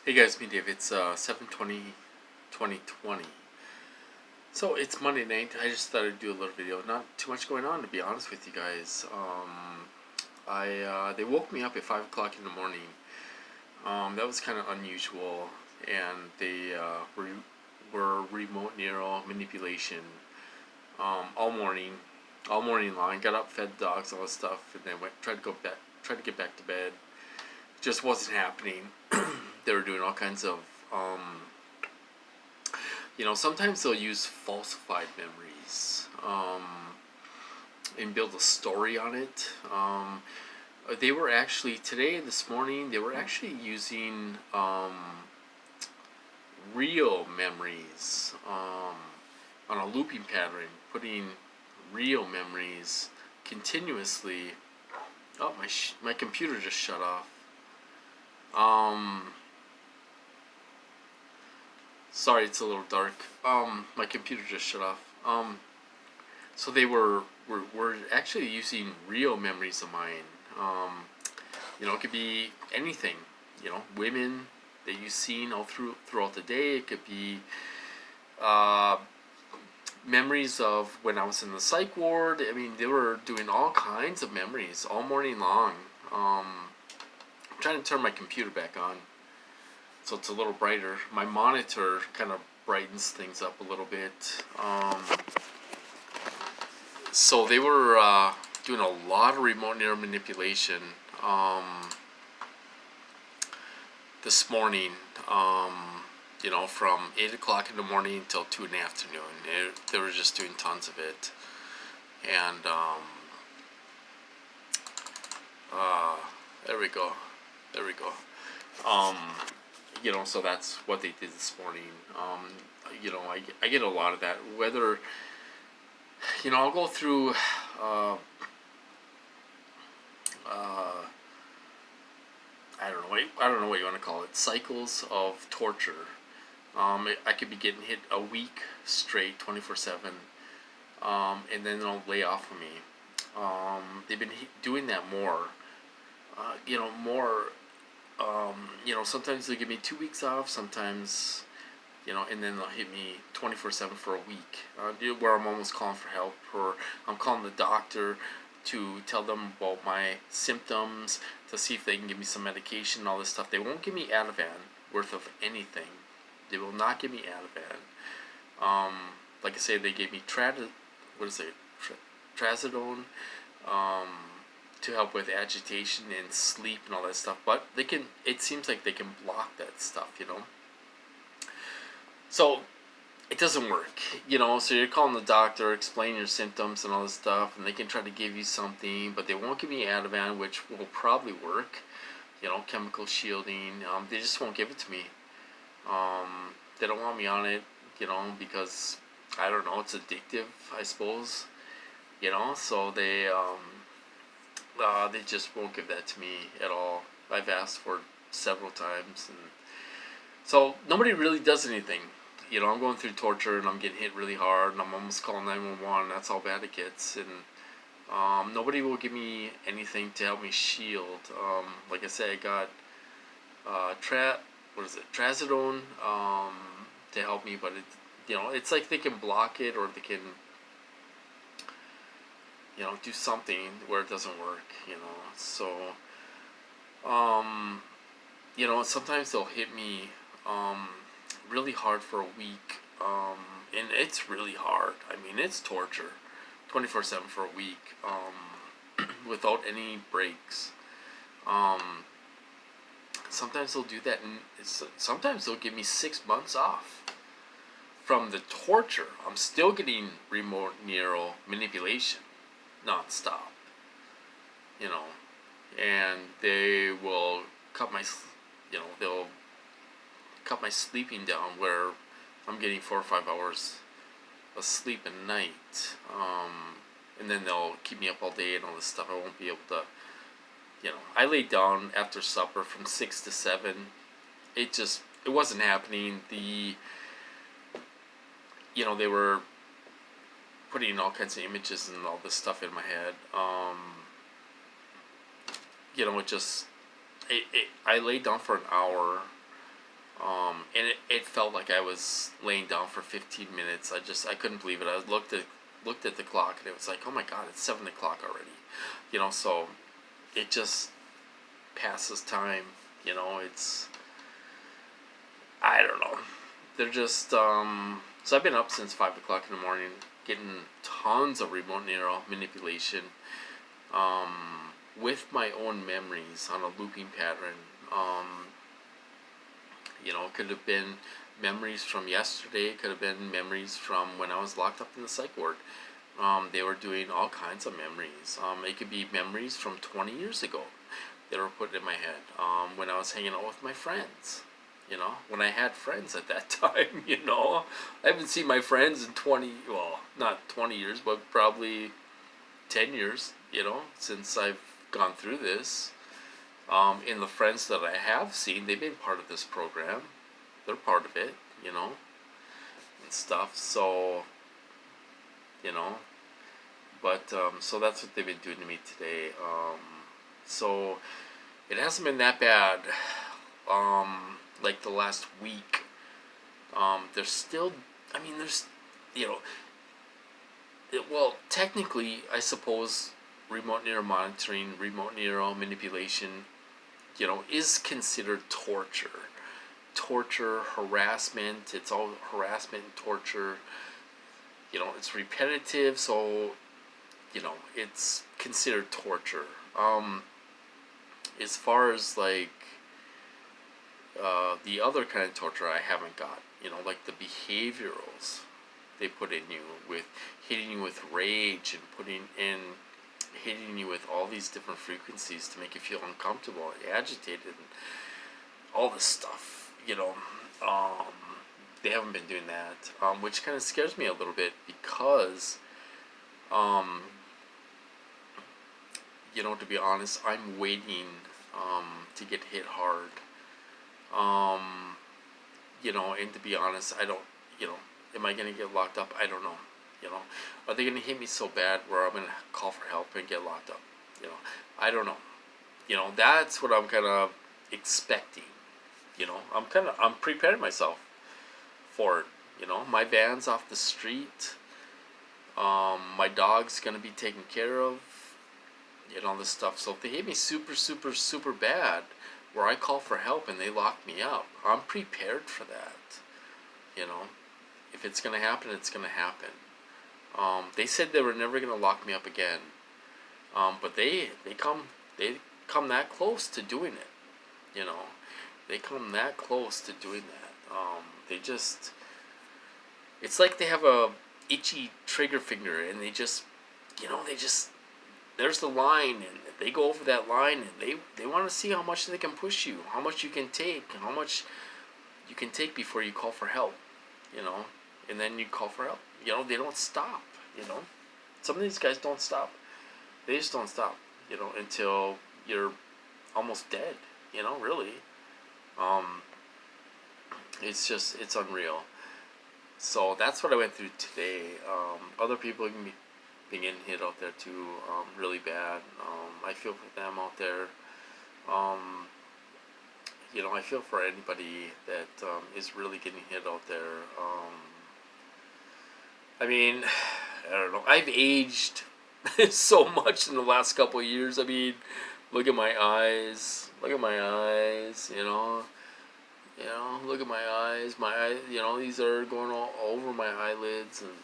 Hey guys, me Dave. It's 7/20, 2020. So it's Monday night. I just thought I'd do a little video. Not too much going on, to be honest with you guys. They woke me up at 5 o'clock in the morning. That was kind of unusual, and they were remote neural manipulation all morning, long. Got up, fed dogs, all this stuff, and then tried to get back to bed. Just wasn't happening. They were doing all kinds of sometimes they'll use falsified memories and build a story on it. They were actually, today, this morning, they were actually using real memories on a looping pattern, putting real memories continuously. Oh, my computer just shut off. Sorry, it's a little dark. My computer just shut off. So they were actually using real memories of mine. It could be anything. Women that you've seen all throughout the day. It could be memories of when I was in the psych ward. I mean, they were doing all kinds of memories all morning long. I'm trying to turn my computer back on so it's a little brighter. My monitor kind of brightens things up a little bit. So they were doing a lot of remote neural manipulation this morning. From 8 o'clock in the morning until 2 in the afternoon. They were just doing tons of it. And there we go. So that's what they did this morning. I get a lot of that. Whether, I'll go through, I don't know what you want to call it, cycles of torture. I could be getting hit a week straight, 24/7, and then they'll lay off of me. They've been doing that more. Sometimes they give me 2 weeks off, sometimes, and then they'll hit me 24/7 for a week, where I'm almost calling for help, or I'm calling the doctor to tell them about my symptoms, to see if they can give me some medication, all this stuff. They won't give me Ativan worth of anything. They will not give me Ativan. Like I said, they gave me trazodone, to help with agitation and sleep and all that stuff. But it seems like they can block that stuff, So it doesn't work, so you're calling the doctor, explain your symptoms and all this stuff, and they can try to give you something, but they won't give me Ativan, which will probably work, chemical shielding. They just won't give it to me. They don't want me on it, because, I don't know, it's addictive, I suppose, so they just won't give that to me at all. I've asked for it several times, and so nobody really does anything. I'm going through torture, and I'm getting hit really hard, and I'm almost calling 911. That's how bad it gets, and nobody will give me anything to help me shield. Like I said, I got trazodone to help me, but it's like they can block it, or they can do something where it doesn't work, so sometimes they'll hit me really hard for a week, and it's really hard. I mean, it's torture, 24/7 for a week, without any breaks. Sometimes they'll do that, and sometimes they'll give me 6 months off from the torture. I'm still getting remote neural manipulation non-stop, and they will they'll cut my sleeping down, where I'm getting 4 or 5 hours of sleep a night, and then they'll keep me up all day and all this stuff. I won't be able to, I laid down after supper from 6 to 7. It wasn't happening. They were putting all kinds of images and all this stuff in my head. I laid down for an hour, And it felt like I was laying down for 15 minutes. I couldn't believe it. I looked at the clock and it was like, oh my god, it's 7 o'clock already. So it just passes time. It's, I don't know. They're just so I've been up since 5 o'clock in the morning, getting tons of remote neural manipulation, with my own memories on a looping pattern. Could have been memories from yesterday, could have been memories from when I was locked up in the psych ward. They were doing all kinds of memories. It could be memories from 20 years ago that were put in my head, when I was hanging out with my friends. When I had friends at that time. I haven't seen my friends in 20, well, not 20 years, but probably 10 years, since I've gone through this. And the friends that I have seen, they've been part of this program. They're part of it, and stuff. So, you know, but so that's what they've been doing to me today. So it hasn't been that bad. Like the last week. There's still, there's, you know, well, technically, I suppose remote neural monitoring, remote neural manipulation, is considered torture. Torture, harassment, it's all harassment and torture. It's repetitive, so, it's considered torture. As far as, like, the other kind of torture I haven't got, like the behaviorals they put in you with hitting you with rage and hitting you with all these different frequencies to make you feel uncomfortable and agitated and all this stuff, they haven't been doing that, which kind of scares me a little bit because, to be honest, I'm waiting to get hit hard. And to be honest, I don't, am I going to get locked up? I don't know. Are they going to hit me so bad where I'm going to call for help and get locked up? I don't know. That's what I'm kind of expecting. I'm preparing myself for it. My van's off the street. My dog's going to be taken care of. This stuff. So if they hit me super, super, super bad, where I call for help and they lock me up, I'm prepared for that. If it's going to happen, it's going to happen. They said they were never going to lock me up again, but they come that close to doing it. They come that close to doing that. They just, it's like they have a itchy trigger finger, and they just there's the line, and they go over that line, and they want to see how much they can push you, how much you can take, how much you can take before you call for help, and then you call for help. They don't stop, Some of these guys don't stop. They just don't stop, until you're almost dead, really. It's unreal. So that's what I went through today. Other people can be getting hit out there too, really bad. I feel for them out there. I feel for anybody that is really getting hit out there. I don't know. I've aged so much in the last couple of years. Look at my eyes. Look at my eyes. Look at my eyes. My eyes. These are going all over my eyelids, and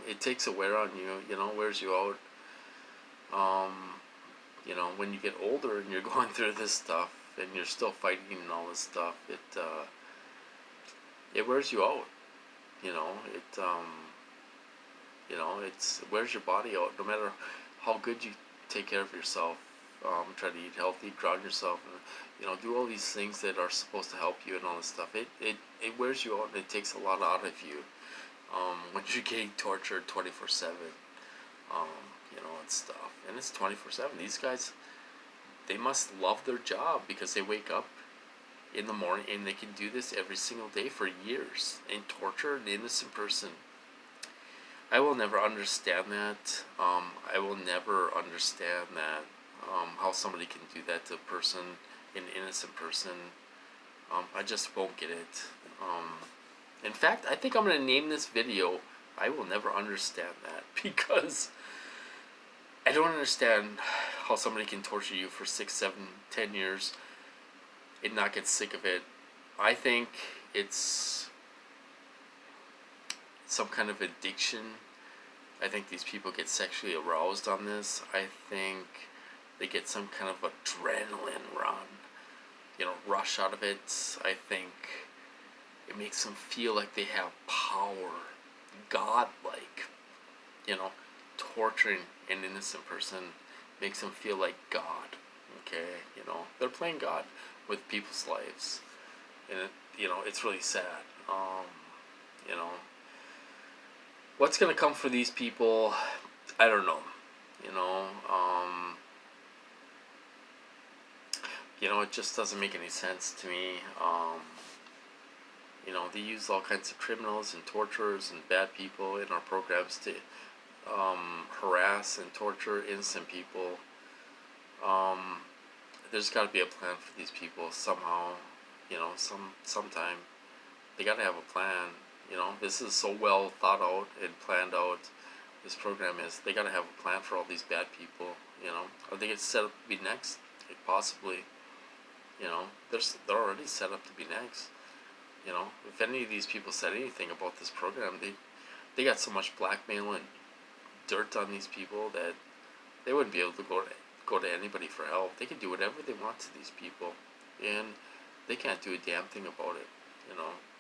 it takes a wear on you. Wears you out. When you get older and you're going through this stuff and you're still fighting and all this stuff, it wears you out. It wears your body out. No matter how good you take care of yourself, try to eat healthy, ground yourself, and do all these things that are supposed to help you and all this stuff. It wears you out, and it takes a lot out of you. When you're getting tortured 24/7, and stuff, and it's 24/7. These guys, they must love their job because they wake up in the morning and they can do this every single day for years and torture an innocent person. I will never understand that. I will never understand that, how somebody can do that to a person an innocent person. I just won't get it. In fact, I think I'm going to name this video "I Will Never Understand That" because I don't understand how somebody can torture you for 6, 7, 10 years and not get sick of it. I think it's some kind of addiction. I think these people get sexually aroused on this. I think they get some kind of adrenaline rush out of it. I think it makes them feel like they have power, godlike. Torturing an innocent person makes them feel like God. Okay, they're playing God with people's lives, and it's really sad. You know, what's gonna come for these people? I don't know. You know, um, it just doesn't make any sense to me. They use all kinds of criminals and torturers and bad people in our programs to harass and torture innocent people. There's got to be a plan for these people somehow. Sometime they got to have a plan. This is so well thought out and planned out. This program is. They got to have a plan for all these bad people. Are they get set up to be next? Like, possibly. They're already set up to be next. If any of these people said anything about this program, they got so much blackmail and dirt on these people that they wouldn't be able to go to anybody for help. They can do whatever they want to these people, and they can't do a damn thing about it.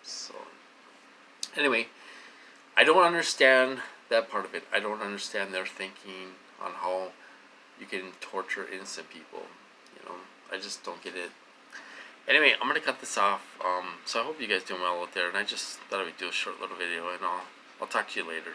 So anyway, I don't understand that part of it. I don't understand their thinking on how you can torture innocent people. I just don't get it. Anyway, I'm gonna cut this off. So I hope you guys doing well out there, and I just thought I would do a short little video, and I'll talk to you later.